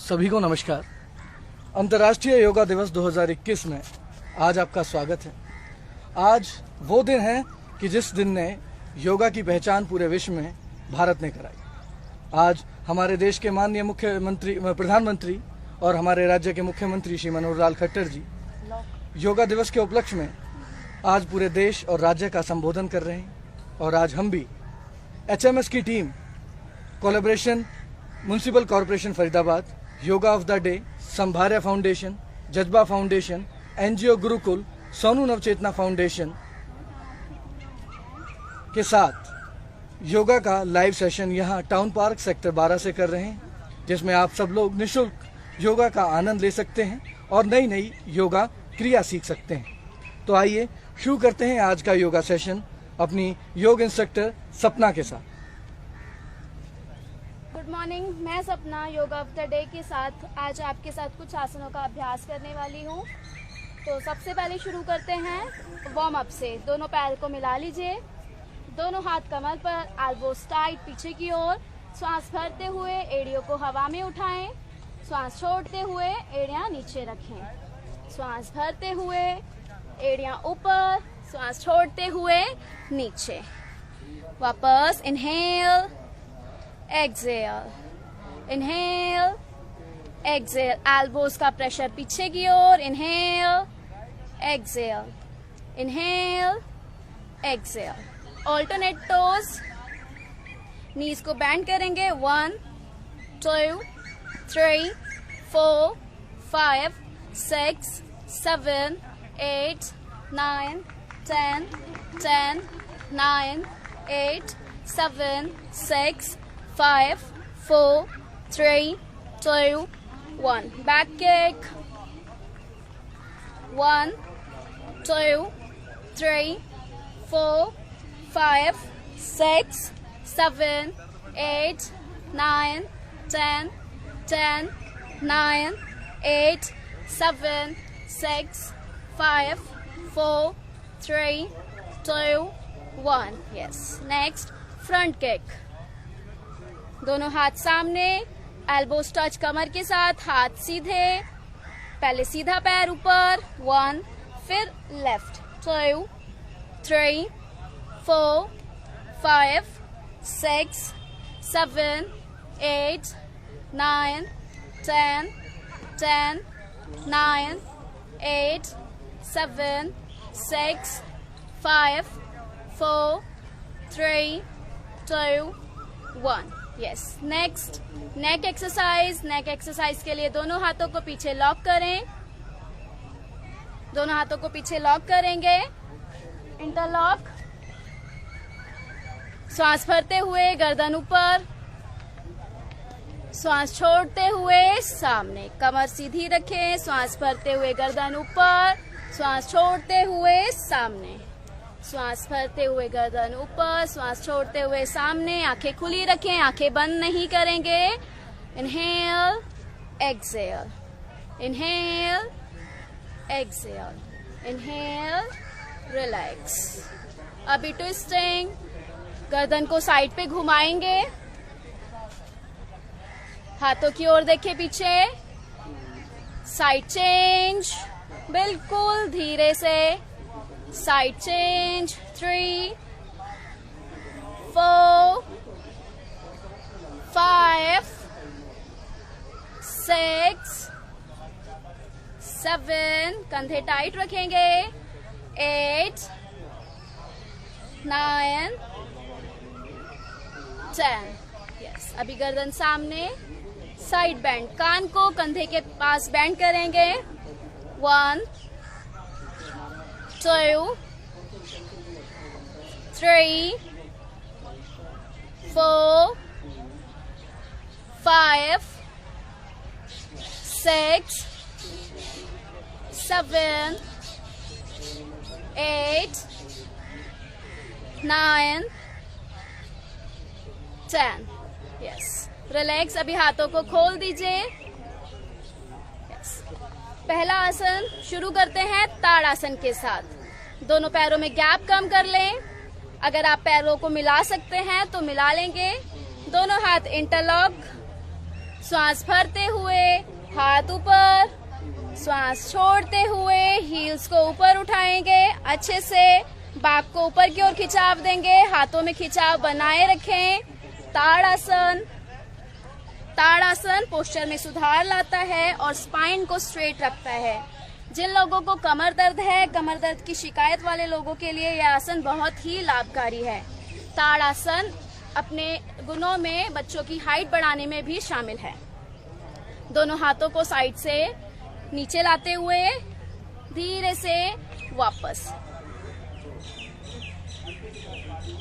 सभी को नमस्कार। अंतर्राष्ट्रीय योगा दिवस 2021 में आज आपका स्वागत है। आज वो दिन है कि जिस दिन ने योगा की पहचान पूरे विश्व में भारत ने कराई। आज हमारे देश के माननीय प्रधानमंत्री और हमारे राज्य के मुख्यमंत्री श्री मनोहर लाल खट्टर जी योगा दिवस के उपलक्ष्य में आज पूरे देश और राज्य का संबोधन कर रहे हैं। और आज हम भी HMS की team collaboration municipal corporation Faridabad, yoga of the day, Sambharya foundation, Jazba foundation, NGO Gurukul, Sonu Navchetna foundation के साथ योगा का लाइव सेशन यहाँ टाउन पार्क सेक्टर 12 से कर रहे हैं, जिसमें आप सब लोग निःशुल्क योगा का आनंद ले सकते हैं और नई नई योगा क्रिया सीख सकते हैं। तो आइए शुरू करते हैं आज का योगा सेशन अपनी योग इंस्ट्रक्टर सपना के साथ। गुड मॉर्निंग, मैं सपना योगा ऑफ द डे के साथ आज आपके साथ कुछ आसनों का अभ्यास करने वाली हूँ। तो सबसे पहले शुरू करते हैं वार्म अप से। दोनों पैर को मिला लीजिए, दोनों हाथ कमर पर, एल्बोस टाइट पीछे की ओर। श्वास भरते हुए एड़ियों को हवा में उठाएं, श्वास छोड़ते हुए एड़ियां नीचे रखें। श्वास भरते हुए एड़ियां ऊपर, श्वास छोड़ते हुए नीचे। वापस inhale, exhale, inhale, exhale. Elbows का प्रेशर पीछे की ओर। Inhale, exhale, inhale, exhale. Alternate toes, knees को बेंड करेंगे। 1 2 3 4 5 6 7 8 9 10 10 9 8 7 6 5 4 3 2 1। Back kick. 1 2 3 4 5 6 7 8 9 10 10 9 8 7 6 5 4 3 2 1। Yes. Next, front kick. दोनों हाथ सामने, एल्बोस टच कमर के साथ, हाथ सीधे। पहले सीधा पैर ऊपर। 1, फिर लेफ्ट। 2 3 4 5 6 7 8 9 10 10 9 8 7 6 5 4 3 2 1। यस। नेक्स्ट, नेक एक्सरसाइज। नेक एक्सरसाइज के लिए दोनों हाथों को पीछे लॉक करें। दोनों हाथों को पीछे लॉक करेंगे, इंटरलॉक। श्वास भरते हुए गर्दन ऊपर, श्वास छोड़ते हुए सामने, कमर सीधी रखें। श्वास भरते हुए गर्दन ऊपर, श्वास छोड़ते हुए सामने। श्वास भरते हुए गर्दन ऊपर, श्वास छोड़ते हुए सामने। आंखें खुली रखें, आंखें बंद नहीं करेंगे। Inhale, exhale, inhale, exhale, inhale, relax. अभी ट्विस्टिंग, गर्दन को साइड पे घुमाएंगे, हाथों की ओर देखें पीछे। साइड चेंज, बिल्कुल धीरे से। Side change. 3 4 5 6 7, कंधे टाइट रखेंगे। 8 9 10। यस। अभी गर्दन सामने, साइड बेंड, कान को कंधे के पास बेंड करेंगे। 1 2 3 4 5 6 7 8 9 10। यस। रिलैक्स। अभी हाथों को खोल दीजिए। यस। पहला आसन शुरू करते हैं ताड़ासन के साथ। दोनों पैरों में गैप कम कर लें। अगर आप पैरों को मिला सकते हैं तो मिला लेंगे। दोनों हाथ इंटरलॉक, श्वास भरते हुए हाथ ऊपर, श्वास छोड़ते हुए हील्स को ऊपर उठाएंगे, अच्छे से बैक को ऊपर की ओर खिंचाव देंगे, हाथों में खिंचाव बनाए रखें। ताड़ासन। ताड़ासन पोस्चर में सुधार लाता है और स्पाइन को स्ट्रेट रखता है। जिन लोगों को कमर दर्द है, कमर दर्द की शिकायत वाले लोगों के लिए यह आसन बहुत ही लाभकारी है। ताड़ासन अपने गुणों में बच्चों की हाइट बढ़ाने में भी शामिल है। दोनों हाथों को साइड से नीचे लाते हुए धीरे से वापस।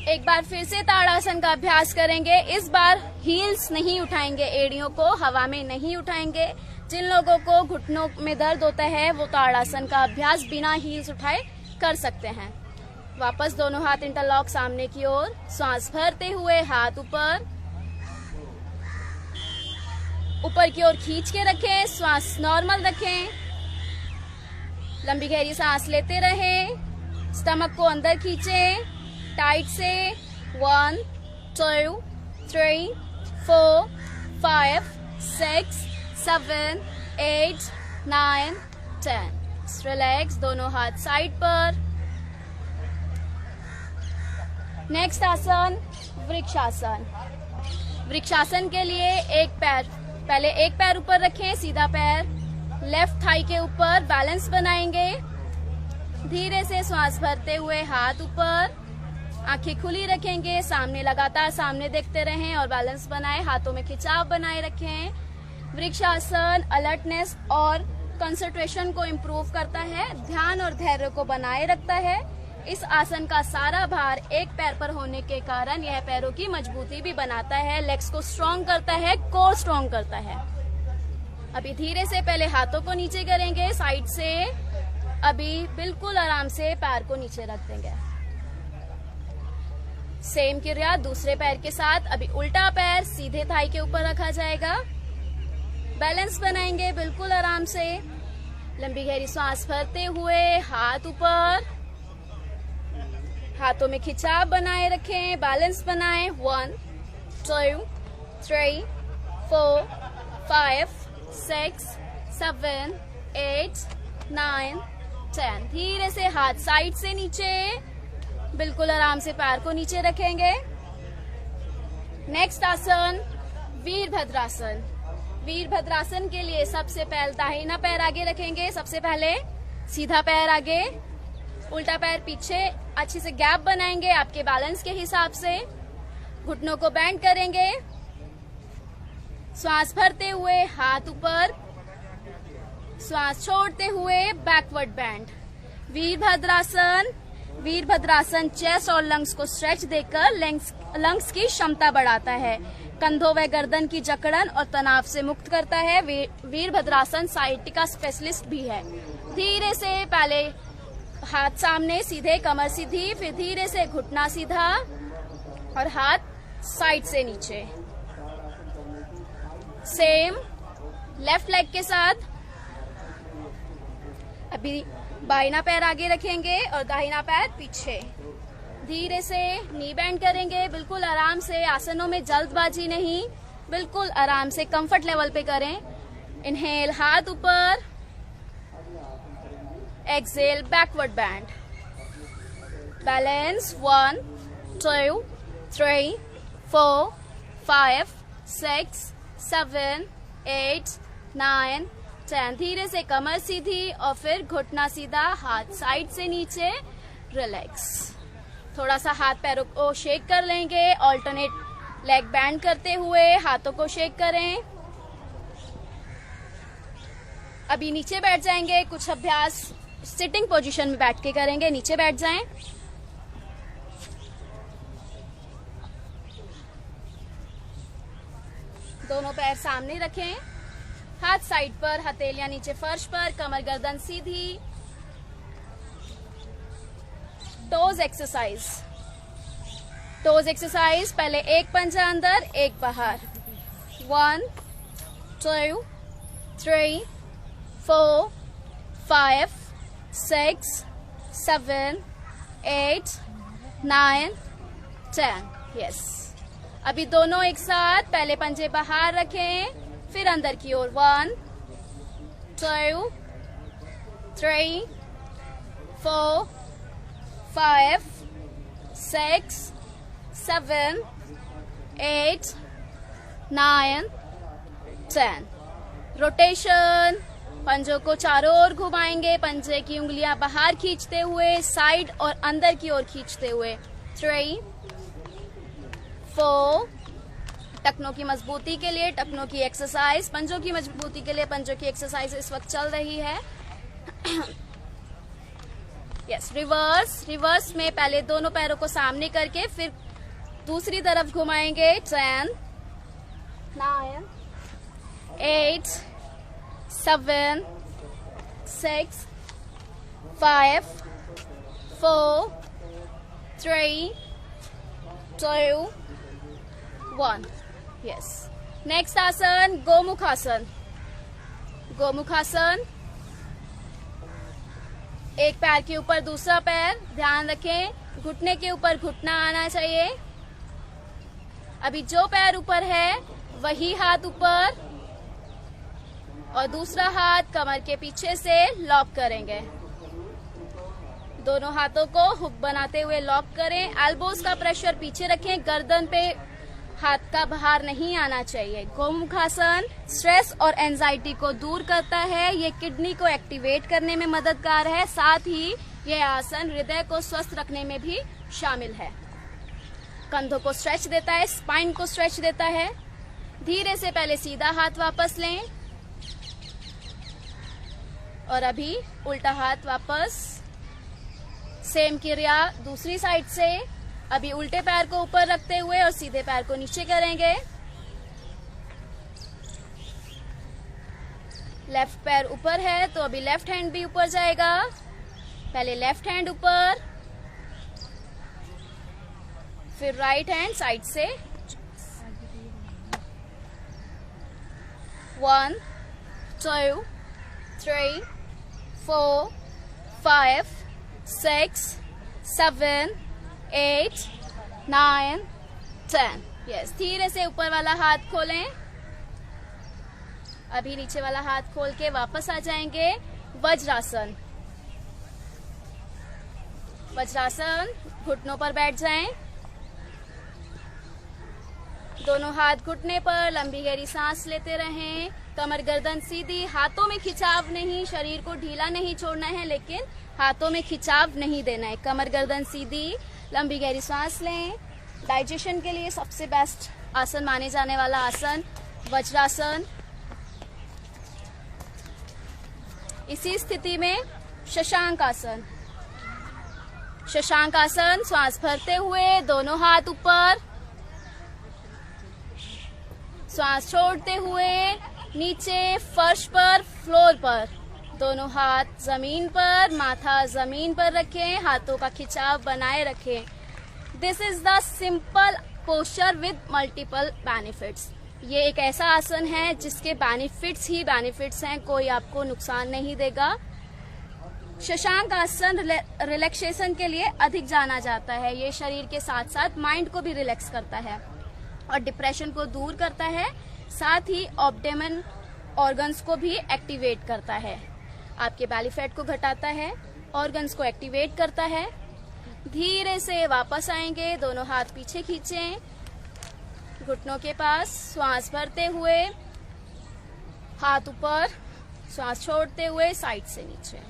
एक बार फिर से ताड़ासन का अभ्यास करेंगे। इस बार हील्स नहीं उठाएंगे, एड़ियों को हवा में नहीं उठाएंगे। जिन लोगों को घुटनों में दर्द होता है वो ताड़ासन का अभ्यास बिना हील्स उठाए कर सकते हैं। वापस दोनों हाथ इंटरलॉक सामने की ओर, श्वास भरते हुए हाथ ऊपर, ऊपर की ओर खींच के रखें, श्वास नॉर्मल रखें, लंबी गहरी सांस लेते रहें, स्टमक को अंदर खींचें टाइट से। 1 2 3 4 5 6 7 8 9 10। रिलैक्स, दोनों हाथ साइड पर। नेक्स्ट आसन वृक्षासन। वृक्षासन के लिए पहले एक पैर ऊपर रखें, सीधा पैर लेफ्ट थाई के ऊपर, बैलेंस बनाएंगे। धीरे से श्वास भरते हुए हाथ ऊपर, आंखें खुली रखेंगे, सामने लगातार सामने देखते रहें और बैलेंस बनाएं, हाथों में खिंचाव बनाए रखें। वृक्षासन अलर्टनेस और कंसंट्रेशन को इम्प्रूव करता है, ध्यान और धैर्य को बनाए रखता है। इस आसन का सारा भार एक पैर पर होने के कारण यह पैरों की मजबूती भी बनाता है, लेग्स को स्ट्रॉन्ग करता है, कोर स्ट्रॉन्ग करता है। अभी धीरे से पहले हाथों को नीचे करेंगे साइड से, अभी बिल्कुल आराम से पैर को नीचे रख देंगे। सेम क्रिया दूसरे पैर के साथ। अभी उल्टा पैर सीधे थाई के ऊपर रखा जाएगा, बैलेंस बनाएंगे बिल्कुल आराम से। लंबी गहरी सांस भरते हुए हाथ ऊपर, हाथों में खिंचाव बनाए रखें, बैलेंस बनाएं। 1 2 3 4 5 6 7 8 9 10। धीरे से हाथ साइड से नीचे, बिल्कुल आराम से पैर को नीचे रखेंगे। नेक्स्ट आसन वीरभद्रासन। वीरभद्रासन के लिए सबसे पहले दाहिना पैर आगे रखेंगे, सबसे पहले सीधा पैर आगे, उल्टा पैर पीछे, अच्छे से गैप बनाएंगे आपके बैलेंस के हिसाब से। घुटनों को बेंड करेंगे, श्वास भरते हुए हाथ ऊपर, श्वास छोड़ते हुए backward bend. Virabhadrasana. Virabhadrasana chest और लंग्स को स्ट्रेच देकर लंग्स की क्षमता बढ़ाता है, कंधों व गर्दन की जकड़न और तनाव से मुक्त करता है। वीरभद्रासन साइटिका स्पेशलिस्ट भी है। धीरे से पहले हाथ सामने सीधे, कमर सीधी, फिर धीरे से घुटना सीधा और हाथ साइड से नीचे। सेम लेफ्ट लेग के साथ। अभी बाइना पैर आगे रखेंगे और दाहिना पैर पीछे। धीरे से नी बेंड करेंगे, बिल्कुल आराम से, आसनों में जल्दबाजी नहीं, बिल्कुल आराम से कंफर्ट लेवल पे करें। इनहेल हाथ ऊपर, एक्सेल बैकवर्ड बेंड। बैलेंस 1 2 3 4 5 6 7 8 9 10। धीरे से कमर सीधी और फिर घुटना सीधा, हाथ साइड से नीचे, रिलैक्स। थोड़ा सा हाथ पैरों को शेक कर लेंगे, ऑल्टरनेट लेग बैंड करते हुए हाथों को शेक करें। अभी नीचे बैठ जाएंगे, कुछ अभ्यास सिटिंग पोजीशन में बैठ के करेंगे। नीचे बैठ जाएं। दोनों पैर सामने रखें, हाथ साइड पर, हथेलियां नीचे फर्श पर, कमर गर्दन सीधी। Toes exercise. टोज एक्सरसाइज, पहले एक पंजा अंदर, एक बाहर। 1 2 3 4 5 6 7 8 9 10। यस। अभी दोनों एक साथ, पहले पंजे बाहर रखें, फिर अंदर की ओर 1 2 3 4 5 6 7 8 9 10। रोटेशन, पंजों को चारों ओर घुमाएंगे, पंजे की उंगलियां बाहर खींचते हुए, साइड और अंदर की ओर खींचते हुए। 3 4, टखनों की मजबूती के लिए टखनों की एक्सरसाइज, पंजों की मजबूती के लिए पंजों की एक्सरसाइज इस वक्त चल रही है। यस, रिवर्स में पहले दोनों पैरों को सामने करके फिर दूसरी तरफ घुमाएंगे। 10 9 8 7 6 5 4 3 2 1। यस, नेक्स्ट आसन गोमुखासन। गोमुखासन, एक पैर के ऊपर दूसरा पैर, ध्यान रखें घुटने के ऊपर घुटना आना चाहिए। अभी जो पैर ऊपर है वही हाथ ऊपर और दूसरा हाथ कमर के पीछे से लॉक करेंगे। दोनों हाथों को हुक बनाते हुए लॉक करें। एल्बोज का प्रेशर पीछे रखें, गर्दन पे हाथ का बाहर नहीं आना चाहिए। गोमुखासन स्ट्रेस और एंजाइटी को दूर करता है, ये किडनी को एक्टिवेट करने में मददगार है, साथ ही ये आसन हृदय को स्वस्थ रखने में भी शामिल है। कंधों को स्ट्रेच देता है, स्पाइन को स्ट्रेच देता है। धीरे से पहले सीधा हाथ वापस लें और अभी उल्टा हाथ वापस। सेम क्रिया दूसरी साइड से। अभी उल्टे पैर को ऊपर रखते हुए और सीधे पैर को नीचे करेंगे। लेफ्ट पैर ऊपर है तो अभी लेफ्ट हैंड भी ऊपर जाएगा। पहले लेफ्ट हैंड ऊपर, फिर राइट हैंड साइड से। 1 2 3 4 5 6 7 8 9 10। यस, धीरे से ऊपर वाला हाथ खोलें। अभी नीचे वाला हाथ खोल के वापस आ जाएंगे। वज्रासन। वज्रासन, घुटनों पर बैठ जाएं। दोनों हाथ घुटने पर, लंबी गहरी सांस लेते रहें। कमर गर्दन सीधी, हाथों में खिंचाव नहीं, शरीर को ढीला नहीं छोड़ना है लेकिन हाथों में खिंचाव नहीं देना है। कमर गर्दन सीधी, लंबी गहरी सांस लें। डाइजेशन के लिए सबसे बेस्ट आसन माने जाने वाला आसन वज्रासन। इसी स्थिति में शशांक आसन। शशांक आसन, श्वास भरते हुए दोनों हाथ ऊपर, श्वास छोड़ते हुए नीचे फर्श पर, फ्लोर पर, दोनों हाथ जमीन पर, माथा जमीन पर रखें, हाथों का खिंचाव बनाए रखें। This is the simple posture with multiple benefits. ये एक ऐसा आसन है जिसके बेनिफिट्स ही बेनिफिट्स हैं, कोई आपको नुकसान नहीं देगा। शशांक आसन रिलैक्सेशन के लिए अधिक जाना जाता है। ये शरीर के साथ साथ माइंड को भी रिलैक्स करता है और डिप्रेशन को दूर करता है, साथ ही एब्डोमेन ऑर्गन्स को भी एक्टिवेट करता है। आपके बेली फैट को घटाता है, ऑर्गन्स को एक्टिवेट करता है। धीरे से वापस आएंगे, दोनों हाथ पीछे खींचें, घुटनों के पास, श्वास भरते हुए हाथ ऊपर, श्वास छोड़ते हुए साइड से नीचे।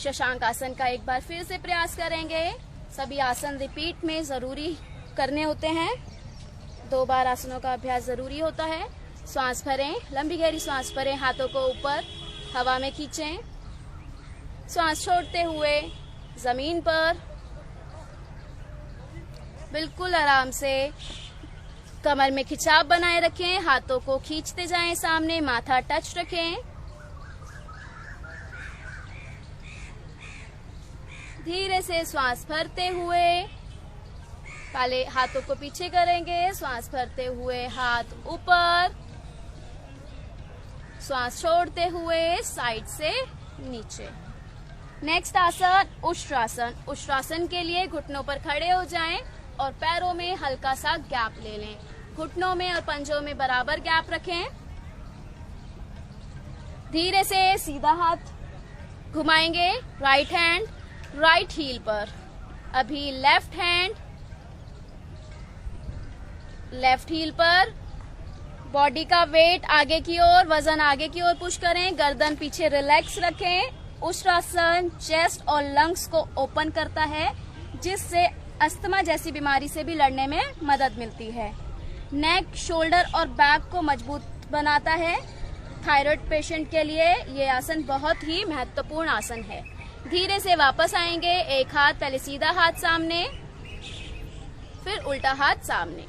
शशांक आसन का एक बार फिर से प्रयास करेंगे। सभी आसन रिपीट में जरूरी करने होते हैं, 2 बार आसनों का अभ्यास जरूरी होता है। श्वास भरें, लंबी गहरी श्वास भरें, हाथों को ऊपर हवा में खींचें, श्वास छोड़ते हुए जमीन पर बिल्कुल आराम से कमर में खिंचाव बनाए रखें, हाथों को खींचते जाएं सामने, माथा टच रखें। धीरे से श्वास भरते हुए पहले हाथों को पीछे करेंगे, श्वास भरते हुए हाथ ऊपर, श्वास छोड़ते हुए साइड से नीचे। नेक्स्ट आसन उष्ट्रासन। उष्ट्रासन के लिए घुटनों पर खड़े हो जाएं और पैरों में हल्का सा गैप ले लें। घुटनों में और पंजों में बराबर गैप रखें। धीरे से सीधा हाथ घुमाएंगे राइट हैंड राइट हील पर। अभी लेफ्ट हैंड लेफ्ट हील पर। बॉडी का वेट आगे की ओर, वजन आगे की ओर पुश करें, गर्दन पीछे रिलैक्स रखें। उष्ट्रासन चेस्ट और लंग्स को ओपन करता है, जिससे अस्थमा जैसी बीमारी से भी लड़ने में मदद मिलती है। नेक, शोल्डर और बैक को मजबूत बनाता है। थायराइड पेशेंट के लिए ये आसन बहुत ही महत्वपूर्ण आसन है। धीरे से वापस आएंगे। एक हाथ, पहले सीधा हाथ सामने, फिर उल्टा हाथ सामने।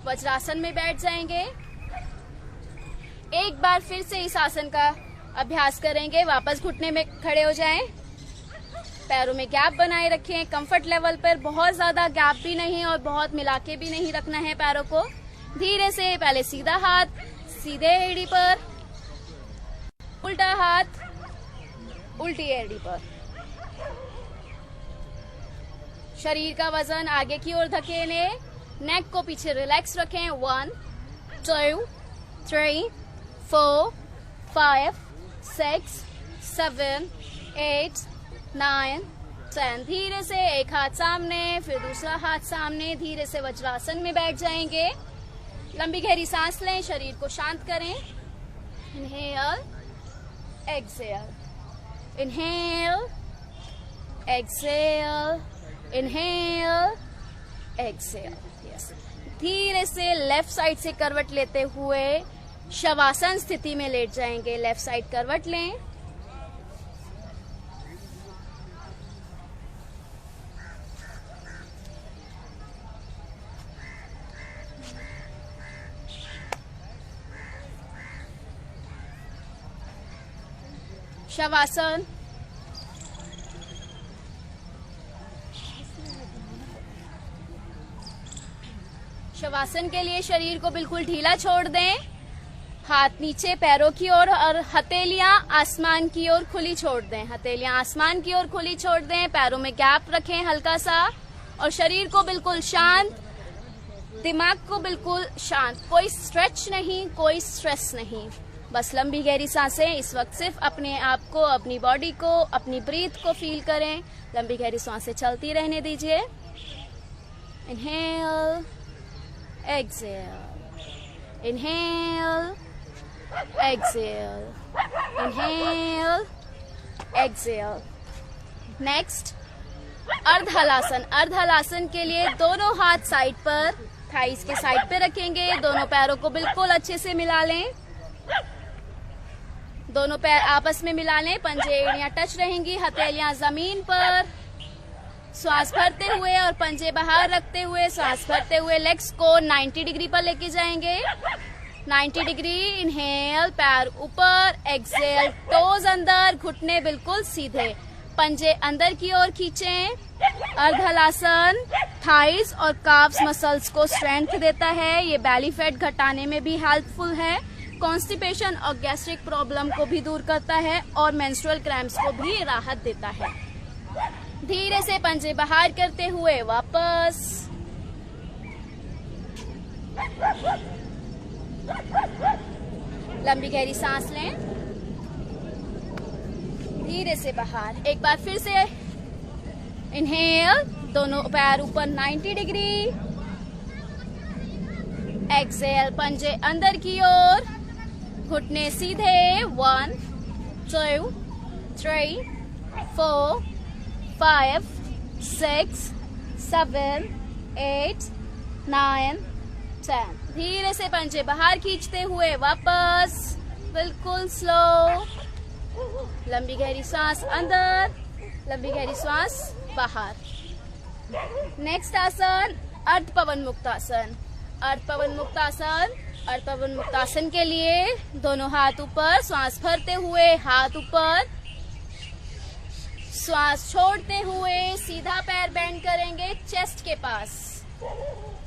वज्रासन में बैठ जाएंगे। एक बार फिर से इस आसन का अभ्यास करेंगे। वापस घुटने में खड़े हो जाएं। पैरों में गैप बनाए रखें, कंफर्ट लेवल पर। बहुत ज्यादा गैप भी नहीं और बहुत मिला के भी नहीं रखना है पैरों को। धीरे से पहले सीधा हाथ सीधे एड़ी पर, उल्टा हाथ उल्टी एड़ी पर। शरीर का वजन आगे की ओर धकेले, नेक को पीछे रिलैक्स रखें। 1 2 3 4 5 6 7 8 9 10। धीरे से एक हाथ सामने, फिर दूसरा हाथ सामने। धीरे से वज्रासन में बैठ जाएंगे। लंबी गहरी सांस लें, शरीर को शांत करें। Inhale exhale, inhale exhale, inhale exhale. Yes. धीरे से लेफ्ट साइड से करवट लेते हुए शवासन स्थिति में लेट जाएंगे। लेफ्ट साइड करवट लें। शवासन। शवासन के लिए शरीर को बिल्कुल ढीला छोड़ दें। हाथ नीचे पैरों की ओर और हथेलियां आसमान की ओर खुली छोड़ दें। हथेलियां आसमान की ओर खुली छोड़ दें। पैरों में गैप रखें हल्का सा और शरीर को बिल्कुल शांत, दिमाग को बिल्कुल शांत। कोई स्ट्रेच नहीं, कोई स्ट्रेस नहीं। बस लंबी गहरी सांसें। इस वक्त सिर्फ अपने आप को, अपनी बॉडी को, अपनी ब्रीथ को फील करें। लंबी गहरी सांसें चलती रहने दीजिए। Inhale exhale, inhale exhale, inhale exhale. Next Ardhahalasana. Ardhahalasana के लिए दोनों हाथ साइड पर, थाइस के साइड पे रखेंगे। दोनों पैरों को बिल्कुल अच्छे से मिला लें। दोनों पैर आपस में मिला लें। पंजे एड़ियां टच रहेंगी, हथेलियां जमीन पर। श्वास भरते हुए और पंजे बाहर रखते हुए, श्वास भरते हुए लेग्स को 90 डिग्री पर लेके जाएंगे। 90 डिग्री। इनहेल, पैर ऊपर, एक्सहेल, टोज अंदर, घुटने बिल्कुल सीधे, पंजे अंदर की ओर खींचें। अर्धहलासन थाइस और काफ्स मसल्स को स्ट्रेंथ देता है। ये बैली फैट घटाने में भी हेल्पफुल है। कॉन्स्टिपेशन और गैस्ट्रिक प्रॉब्लम को भी दूर करता है और मेंस्ट्रुअल क्रैम्प्स को भी राहत देता है। धीरे से पंजे बाहर करते हुए वापस। लंबी गहरी सांस लें। धीरे से बाहर। एक बार फिर से इनहेल, दोनों पैर ऊपर 90 डिग्री। एक्सहेल, पंजे अंदर की ओर, घुटने सीधे। 1 2 3 4 5 6 7 8 9 10। धीरे से पंजे बाहर खींचते हुए वापस, बिल्कुल स्लो। लंबी गहरी सांस अंदर, लंबी गहरी सांस बाहर। नेक्स्ट आसन अर्धपवन मुक्तासन। अर्धपवन मुक्तासन। अर्धपवन मुक्तासन के लिए दोनों हाथ ऊपर, श्वास भरते हुए हाथ ऊपर, श्वास छोड़ते हुए सीधा पैर बेंड करेंगे चेस्ट के पास।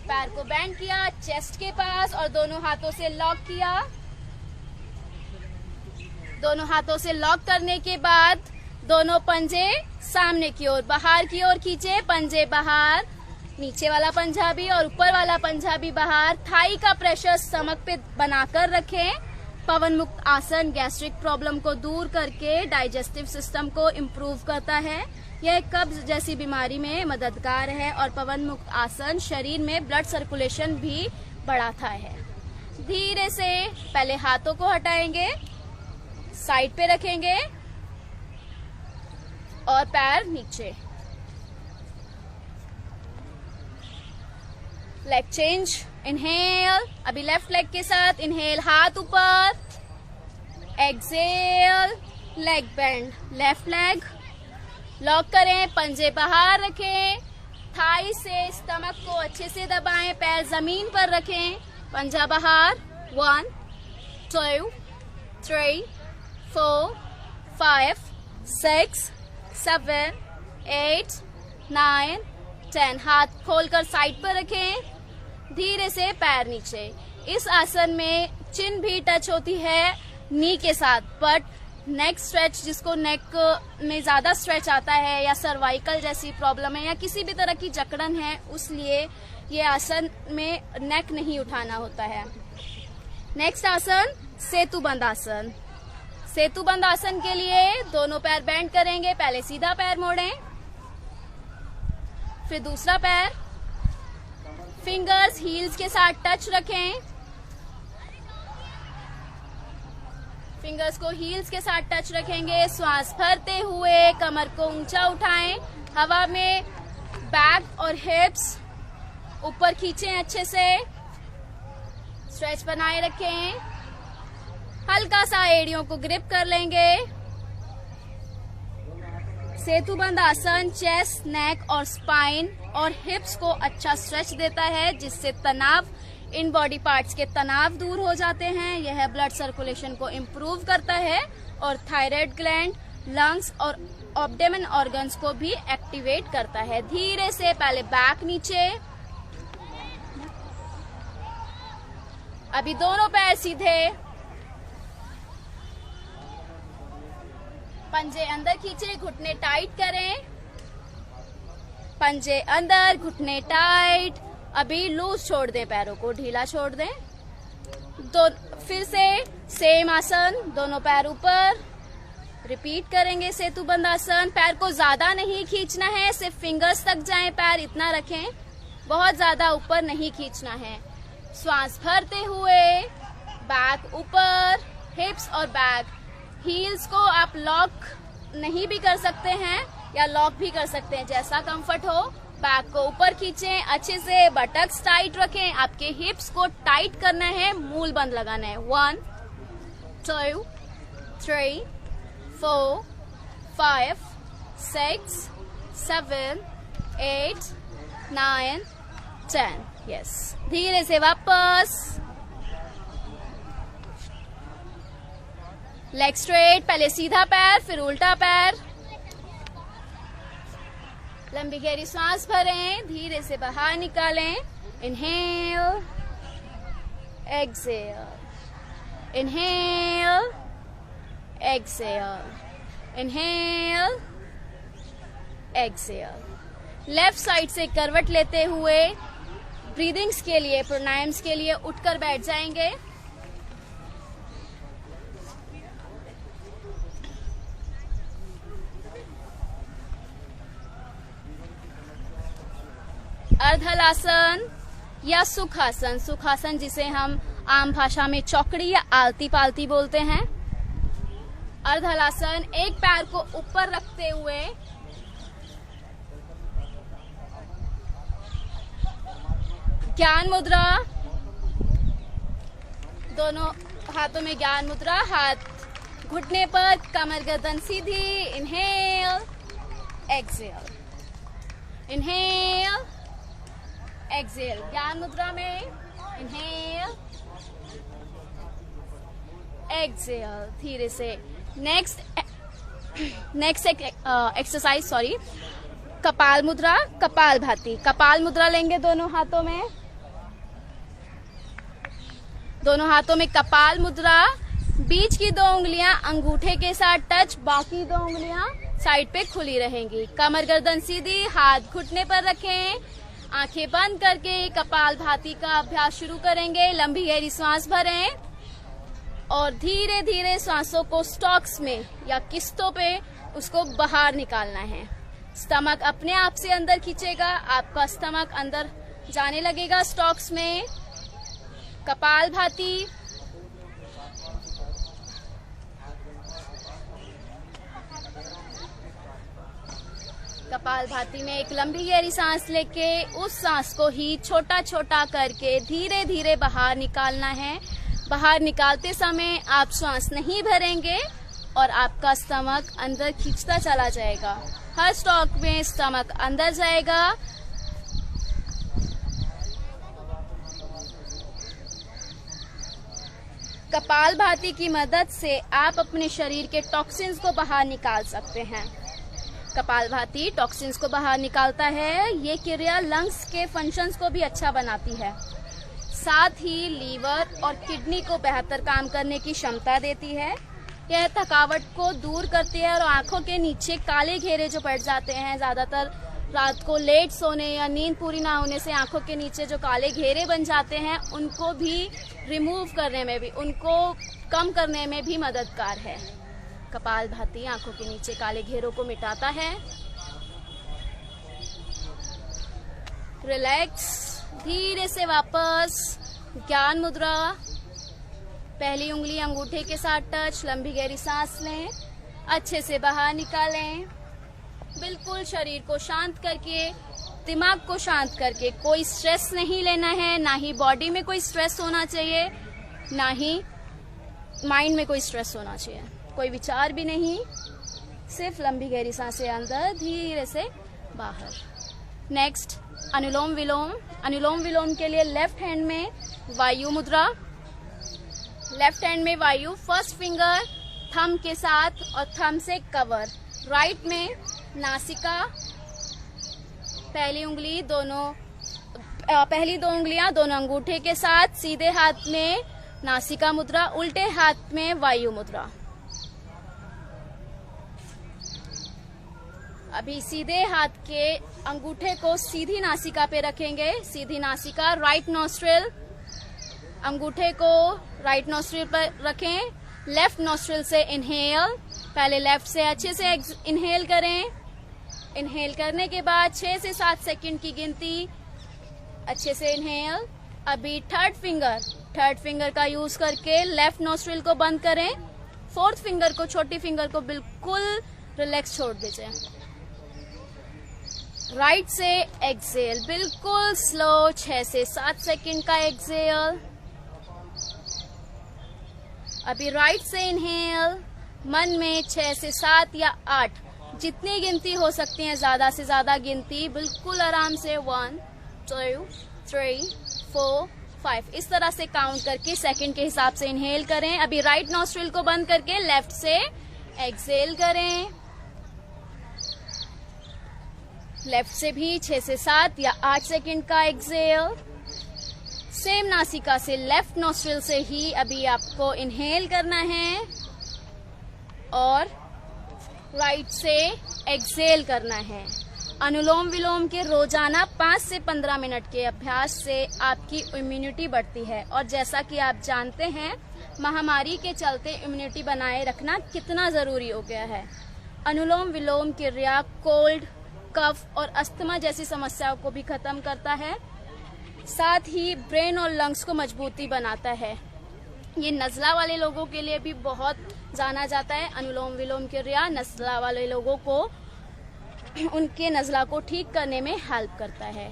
पैर को बेंड किया चेस्ट के पास और दोनों हाथों से लॉक किया। दोनों हाथों से लॉक करने के बाद दोनों पंजे सामने की ओर, बाहर की ओर खींचे। पंजे बाहर, नीचे वाला पंजा भी और ऊपर वाला पंजा भी बाहर। थाई का प्रेशर स्टमक पे बनाकर रखें। पवन मुक्त आसन गैस्ट्रिक प्रॉब्लम को दूर करके डाइजेस्टिव सिस्टम को इम्प्रूव करता है। यह कब्ज जैसी बीमारी में मददगार है और पवन मुक्त आसन शरीर में ब्लड सर्कुलेशन भी बढ़ाता है। धीरे से पहले हाथों को हटाएंगे, साइड पे रखेंगे और पैर नीचे। लेग चेंज, इनहेल, अभी लेफ्ट लेग के साथ इनहेल, हाथ ऊपर, exhale, leg bend, left leg lock करें, पंजे बाहर रखें, थाई से स्टमक को अच्छे से दबाएं, पैर जमीन पर रखें, पंजा बाहर। 1 2 3 4 5 6 7 8 9 10। हाथ खोलकर साइड पर रखें, धीरे से पैर नीचे। इस आसन में चिन भी टच होती है नी के साथ, बट नेक स्ट्रेच, जिसको नेक में ज्यादा स्ट्रेच आता है या सर्वाइकल जैसी प्रॉब्लम है या किसी भी तरह की जकड़न है, उसलिए ये आसन में नेक नहीं उठाना होता है। नेक्स्ट आसन सेतुबंद आसन। सेतुबंद आसन के लिए दोनों पैर बेंड करेंगे। पहले सीधा पैर मोड़ें, फिर दूसरा पैर, फिंगर्स हील्स के साथ टच रखें। फिंगर्स को हील्स के साथ टच रखेंगे। श्वास भरते हुए कमर को ऊंचा उठाएं, हवा में बैक और हिप्स ऊपर खींचें, अच्छे से स्ट्रेच बनाए रखें। हल्का सा एड़ियों को ग्रिप कर लेंगे। सेतुबंद आसन चेस्ट, नेक और स्पाइन और हिप्स को अच्छा स्ट्रेच देता है, जिससे तनाव, इन बॉडी पार्ट्स के तनाव दूर हो जाते हैं। यह ब्लड सर्कुलेशन को इम्प्रूव करता है और थायराइड ग्लैंड, लंग्स और एब्डोमेन ऑर्गन्स को भी एक्टिवेट करता है। धीरे से पहले बैक नीचे, अभी दोनों पैर सीधे, पंजे अंदर खींचे, घुटने टाइट करें, पंजे अंदर, घुटने टाइट। अभी लूज छोड़ दें, पैरों को ढीला छोड़ दें। फिर से सेम आसन, दोनों पैर ऊपर, रिपीट करेंगे सेतुबंद आसन। पैर को ज्यादा नहीं खींचना है, सिर्फ फिंगर्स तक जाएं, पैर इतना रखें, बहुत ज्यादा ऊपर नहीं खींचना है। श्वास भरते हुए बैक ऊपर, हिप्स और बैक। हील्स को आप लॉक नहीं भी कर सकते हैं या लॉक भी कर सकते हैं, जैसा कंफर्ट हो। बैक को ऊपर खींचें अच्छे से, बटक्स टाइट रखें। आपके हिप्स को टाइट करना है, मूल बंद लगाना है। 1 2 3 4 5 6 7 8 9 10। यस, धीरे से वापस। लेग स्ट्रेट, पहले सीधा पैर, फिर उल्टा पैर। लंबी गहरी सांस भरें, धीरे से बाहर निकालें। Inhale, exhale, inhale, exhale, inhale, exhale. Left side से करवट लेते हुए ब्रीदिंग्स के लिए, प्राणायाम्स के लिए उठकर बैठ जाएंगे। अर्धहलासन या सुखासन, सुखासन जिसे हम आम भाषा में चौकड़ी या आलती पालती बोलते हैं। अर्धहलासन, एक पैर को ऊपर रखते हुए ज्ञान मुद्रा, दोनों हाथों में ज्ञान मुद्रा, हाथ घुटने पर, कमर गर्दन सीधी। Inhale, exhale, inhale, exhale. Gyan Mudra में इनहेल, एक्सहेल। धीरे से नेक्स्ट एक्सरसाइज, कपाल मुद्रा, कपाल भाती। कपाल मुद्रा लेंगे दोनों हाथों में, दोनों हाथों में कपाल मुद्रा। बीच की 2 उंगलियां अंगूठे के साथ टच, बाकी 2 उंगलियां साइड पे खुली रहेंगी। कमर गर्दन सीधी, हाथ घुटने पर रखें, आंखें बंद करके कपालभाति का अभ्यास शुरू करेंगे। लंबी गहरी सांस भरें और धीरे धीरे सांसों को स्टॉक्स में या किस्तों पे उसको बाहर निकालना है। स्टमक अपने आप से अंदर खींचेगा, आपका स्टमक अंदर जाने लगेगा स्टॉक्स में। कपालभाति। कपालभाति में एक लंबी गहरी सांस लेके उस सांस को ही छोटा छोटा करके धीरे धीरे बाहर निकालना है। बाहर निकालते समय आप सांस नहीं भरेंगे और आपका स्टमक अंदर खींचता चला जाएगा। हर स्टॉक में स्टमक अंदर जाएगा। कपालभाति की मदद से आप अपने शरीर के टॉक्सिन्स को बाहर निकाल सकते हैं। कपालभाति टॉक्सिन्स को बाहर निकालता है। ये क्रिया लंग्स के फंक्शंस को भी अच्छा बनाती है, साथ ही लीवर और किडनी को बेहतर काम करने की क्षमता देती है। यह थकावट को दूर करती है और आंखों के नीचे काले घेरे जो पड़ जाते हैं, ज्यादातर रात को लेट सोने या नींद पूरी ना होने से आंखों के नीचे जो काले घेरे बन जाते हैं, उनको भी रिमूव करने में भी, उनको कम करने में भी मददगार है। कपालभाति आंखों के नीचे काले घेरों को मिटाता है। रिलैक्स। धीरे से वापस ज्ञान मुद्रा। पहली उंगली अंगूठे के साथ टच। लंबी गहरी सांस लें, अच्छे से बाहर निकालें। बिल्कुल शरीर को शांत करके, दिमाग को शांत करके। कोई स्ट्रेस नहीं लेना है, ना ही बॉडी में कोई स्ट्रेस होना चाहिए, ना ही माइंड में कोई स्ट्रेस होना चाहिए, कोई विचार भी नहीं। सिर्फ लंबी गहरी सांसें अंदर, धीरे से बाहर। नेक्स्ट अनुलोम विलोम। अनुलोम विलोम के लिए लेफ्ट हैंड में वायु मुद्रा। लेफ्ट हैंड में वायु, फर्स्ट फिंगर थंब के साथ और थंब से कवर। राइट में नासिका, पहली दो उंगलियां दोनों अंगूठे के साथ। सीधे हाथ में नासिका मुद्रा, उल्टे हाथ में वायु मुद्रा। अभी सीधे हाथ के अंगूठे को सीधी नासिका पे रखेंगे। सीधी नासिका, राइट नॉस्ट्रिल। अंगूठे को राइट नॉस्ट्रिल पर रखें। लेफ्ट नॉस्ट्रिल से इनहेल। पहले लेफ्ट से अच्छे से इनहेल करें। इनहेल करने के बाद 6 से 7 सेकंड की गिनती, अच्छे से इनहेल। अभी थर्ड फिंगर का यूज करके लेफ्ट नॉस्ट्रिल को बंद करें। फोर्थ फिंगर को, छोटी फिंगर को बिल्कुल रिलैक्स छोड़ दीजिए। राइट से एक्सेल, बिल्कुल स्लो, 6 से 7 सेकंड का एक्सेल। अभी राइट से इनहेल, मन में 6 से 7 या 8 जितनी गिनती हो सकती है, ज्यादा से ज्यादा गिनती, बिल्कुल आराम से 1 2 3 4 5 इस तरह से काउंट करके सेकंड के हिसाब से इनहेल करें। अभी राइट नॉस्ट्रिल को बंद करके लेफ्ट से एक्सेल करें। लेफ्ट से भी 6 से 7 या 8 सेकंड का एक्सेल। सेम नासिका से लेफ्ट नॉस्ट्रिल से ही अभी आपको इनहेल करना है और राइट से एक्सेल करना है। अनुलोम विलोम के रोजाना 5 से 15 मिनट के अभ्यास से आपकी इम्यूनिटी बढ़ती है और जैसा कि आप जानते हैं, महामारी के चलते इम्यूनिटी बनाए रखना कितना जरूरी हो गया है। अनुलोम विलोम क्रिया कोल्ड, कफ और अस्थमा जैसी समस्याओं को भी खत्म करता है, साथ ही ब्रेन और लंग्स को मजबूती बनाता है। ये नज़ला वाले लोगों के लिए भी बहुत जाना जाता है। अनुलोम विलोम क्रिया नज़ला वाले लोगों को उनके नज़ला को ठीक करने में हेल्प करता है।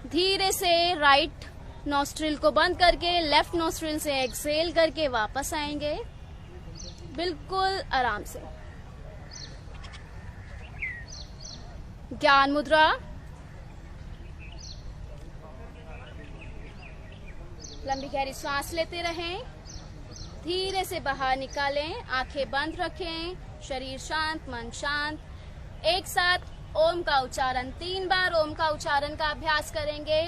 धीरे से राइट नॉस्ट्रिल को बंद करके लेफ्ट नॉस्ट्रिल से एक्सेल करके वापस आएंगे, बिल्कुल आराम से। ज्ञान मुद्रा। लंबी गहरी सांस लेते रहें, धीरे से बाहर निकालें, आंखें बंद रखें, शरीर शांत, मन शांत। एक साथ ओम का उच्चारण 3 बार ओम का उच्चारण का अभ्यास करेंगे।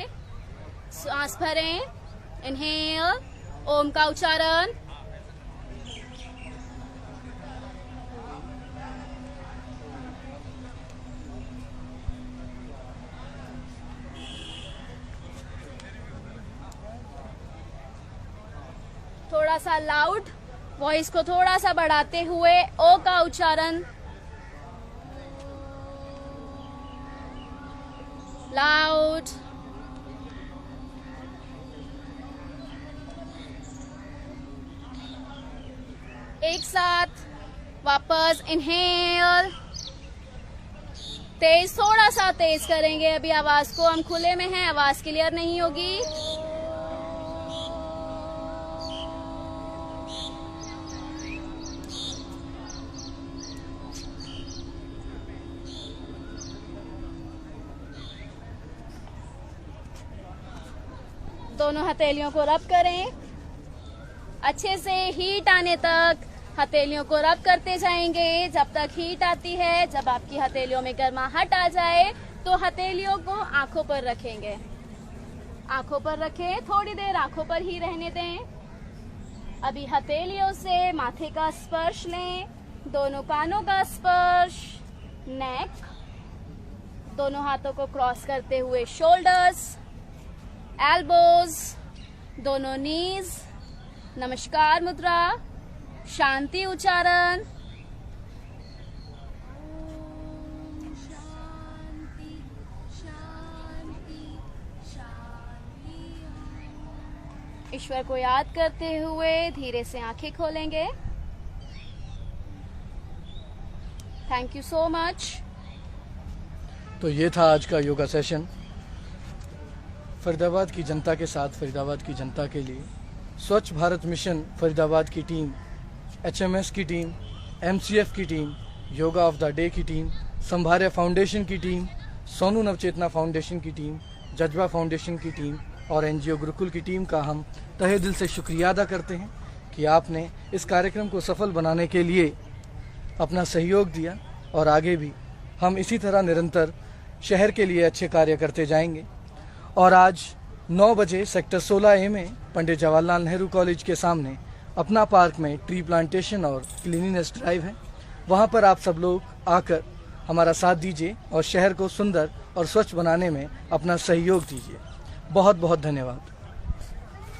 सांस भरें, इनहेल, ओम का उच्चारण। थोड़ा सा लाउड, वॉइस को थोड़ा सा बढ़ाते हुए ओ का उच्चारण लाउड। एक साथ वापस इनहेल, तेज, थोड़ा सा तेज करेंगे अभी आवाज को, हम खुले में हैं, आवाज क्लियर नहीं होगी। दोनों हथेलियों को रब करें अच्छे से, हीट आने तक हथेलियों को रब करते जाएंगे जब तक हीट आती है। जब आपकी हथेलियों में गर्माहट आ जाए तो हथेलियों को आंखों पर रखेंगे, आंखों पर रखें, थोड़ी देर आंखों पर ही रहने दें। अभी हथेलियों से माथे का स्पर्श लें, दोनों कानों का स्पर्श, नेक, दोनों हाथों को क्रॉस करते हुए शोल्डर्स, एल्बोज, दोनों नीज, नमस्कार मुद्रा, शांति उच्चारण, शांति शांति शांति। ईश्वर को याद करते हुए धीरे से आंखें खोलेंगे। Thank you so much. तो ये था आज का योगा सेशन फरीदाबाद की जनता के साथ, फरीदाबाद की जनता के लिए। स्वच्छ भारत मिशन फरीदाबाद की टीम, HMS की टीम, MCF की team, yoga of the day की टीम, संभार्य फाउंडेशन की टीम, सोनू नवचेतना फाउंडेशन की टीम, जज्बा फाउंडेशन की टीम और NGO गुरुकुल की टीम का हम तहे दिल से शुक्रिया अदा करते हैं कि आपने इस कार्यक्रम को सफल बनाने के लिए अपना सहयोग दिया और आगे भी हम इसी तरह निरंतर शहर के लिए अच्छे कार्य करते जाएंगे। और आज 9 बजे सेक्टर 16A में पंडित जवाहरलाल नेहरू कॉलेज के सामने अपना पार्क में ट्री प्लांटेशन और क्लीनिनेस ड्राइव है। वहाँ पर आप सब लोग आकर हमारा साथ दीजिए और शहर को सुंदर और स्वच्छ बनाने में अपना सहयोग दीजिए। बहुत बहुत धन्यवाद।